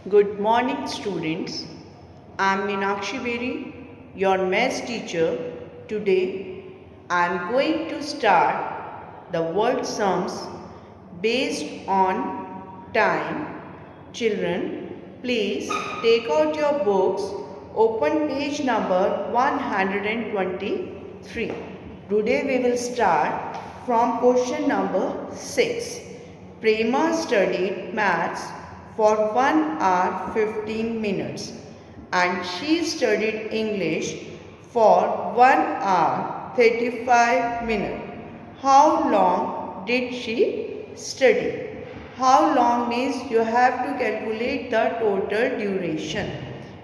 Good morning, students. I am Meenakshi Beri, your maths teacher. Today, I am going to start the word sums based on time. Children, please take out your books. Open page number 123. Today, we will start from question number 6. Prema studied maths for 1 hour 15 minutes and she studied English for 1 hour 35 minutes. How long did she study? How long means you have to calculate the total duration.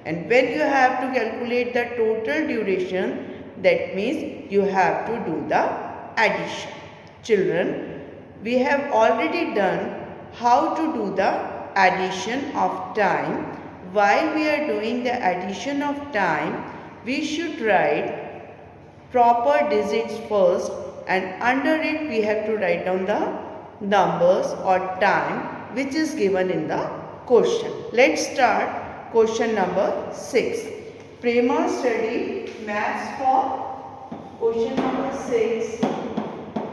And when you have to calculate the total duration, that means you have to do the addition. Children, we have already done how to do the addition of time. While we are doing the addition of time, we should write proper digits first, and under it we have to write down the numbers or time which is given in the question. Let's start question number 6. Prema studied maths for question number 6.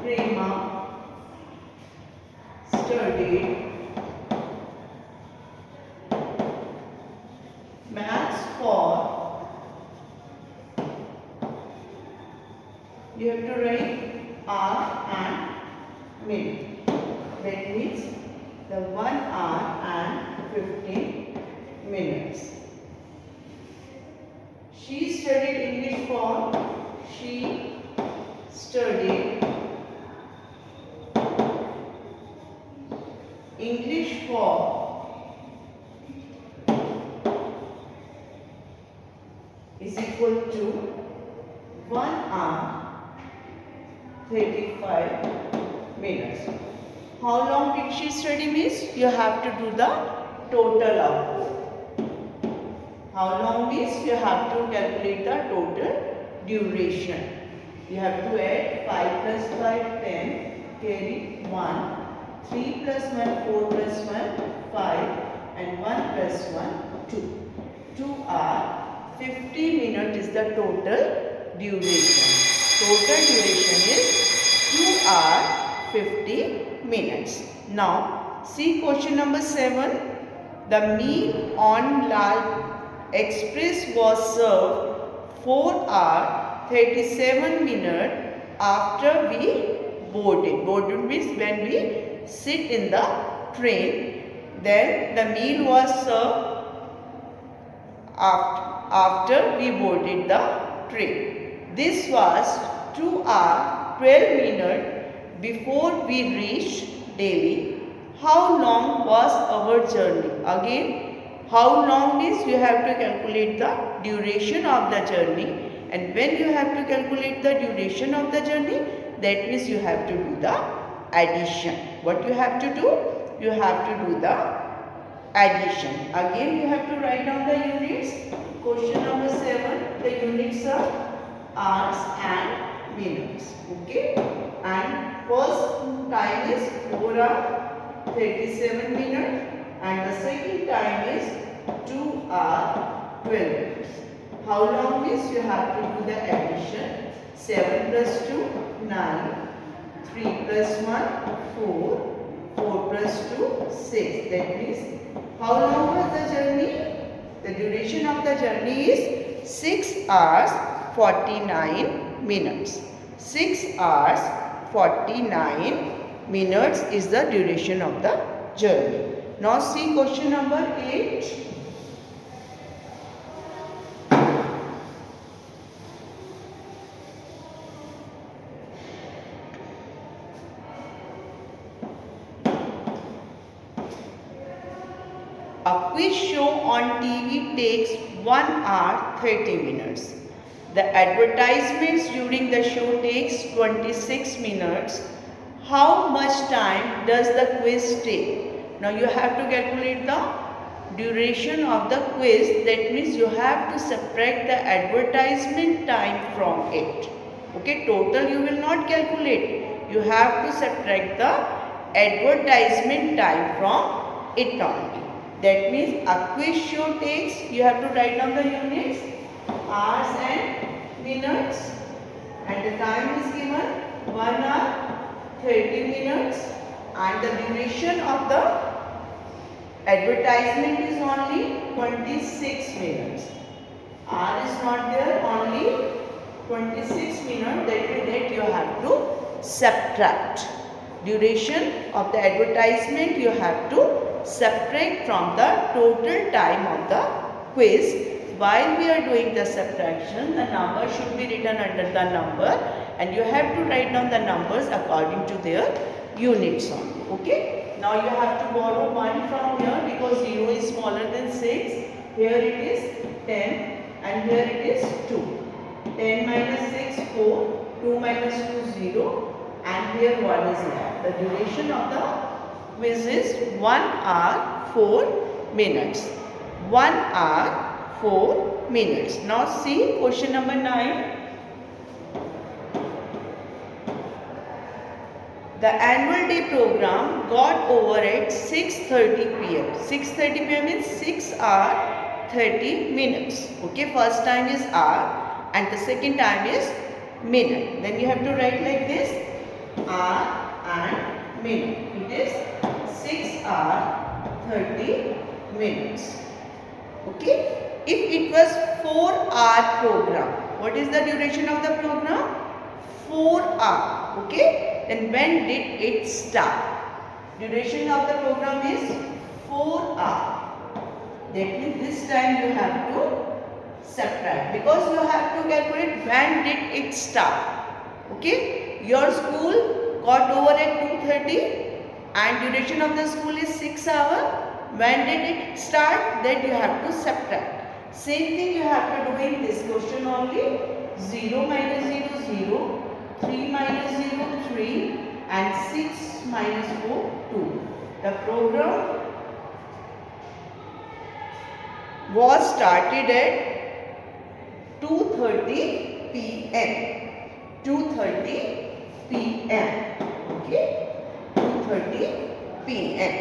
Prema studied maths for, you have to write hour and minute. That means the 1 hour and 15 minutes. She studied English for, she studied English for is equal to 1 hour 35 minutes. How long did she study means you have to do the total output. How long means you have to calculate the total duration. You have to add 5 plus 5, 10, carry 1, 3 plus 1, 4 plus 1, 5 and 1 plus 1, 2. 2 hour 50 minutes is the total duration. Total duration is 2 hour 50 minutes. Now, see question number 7. The meal on Lal Express was served 4 hour 37 minutes after we boarded. Boarded means when we sit in the train. Then the meal was served after we boarded the train. This was 2 hours 12 minutes before we reached Delhi. How long was our journey? Again, how long is you have to calculate the duration of the journey, and when you have to calculate the duration of the journey, that means you have to do the addition. What you have to do? You have to do the addition. Again, you have to write down the units. Question number 7, the units are hours and minutes. Okay. And first time is 4 hours 37 minutes and the second time is 2 hours 12 minutes. How long is you have to do the addition? 7 plus 2, 9. 3 plus 1, 4. 4 plus 2, 6. That means how long was the journey? The duration of the journey is 6 hours 49 minutes. 6 hours 49 minutes is the duration of the journey. Now see question number 8. A quiz show on TV takes 1 hour 30 minutes. The advertisements during the show takes 26 minutes. How much time does the quiz take? Now you have to calculate the duration of the quiz. That means you have to subtract the advertisement time from it. Okay, total you will not calculate. You have to subtract the advertisement time from it only. That means a quiz show takes, you have to write down the units, hours and minutes, and the time is given 1 hour 30 minutes, and the duration of the advertisement is only 26 minutes. Hour is not there, only 26 minutes. That you have to subtract. Duration of the advertisement you have to subtract from the total time of the quiz. While we are doing the subtraction, the number should be written under the number, and you have to write down the numbers according to their units only. Okay. Now you have to borrow 1 from here because 0 is smaller than 6. Here it is 10 and here it is 2. 10 minus 6, 4. 2 minus 2, 0. And here 1 is left. The duration of the quiz is 1 hour 4 minutes. 1 hour 4 minutes. Now see question number 9. The annual day program got over at 6:30 p.m. 6:30 p.m. means 6 hour 30 minutes. Okay, first time is hour and the second time is minute. Then you have to write like this, hour and minute. It is 6 hour 30 minutes. Okay, if it was 4-hour program, what is the duration of the program? 4 hour. Okay. Then when did it start? Duration of the program is 4 hours. That means this time you have to subtract because you have to calculate when did it start. Okay. Your school got over at 2:30 and duration of the school is 6 hours. When did it start? Then you have to subtract. Same thing you have to do in this question only. 0 minus 0, 0. 3 minus 0, 3 and 6 minus 4, 2. The program was started at 2:30 p.m. 2:30 p.m. Okay, 2:30 p.m.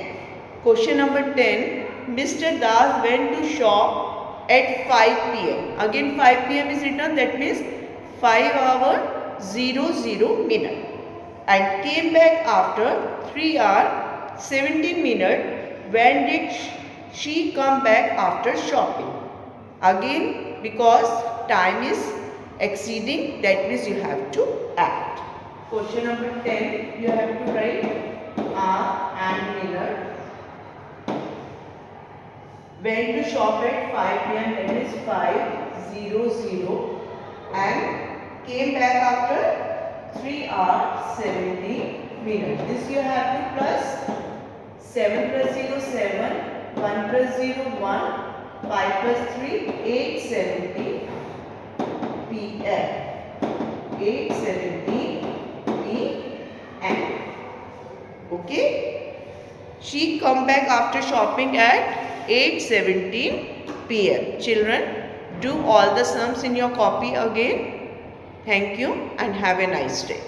Question number 10. Mr. Das went to shop at 5 p.m. Again 5 p.m. is written, that means 5 hours 00 minute, and came back after 3 hours 17 minutes. When did she come back after shopping? Again because time is exceeding, that means you have to add. Question number 10, you have to write hour and minute. Went to shop at 5 p.m. that is 5:00 and came back after 3 hours 70 minutes. This you have to plus 7 plus 0, 7, 1 plus 0, 1, 5 plus 3, 8:70 p.m. 8:70 p.m. Okay. She come back after shopping at 8:17 p.m. Children, do all the sums in your copy again. Thank you and have a nice day.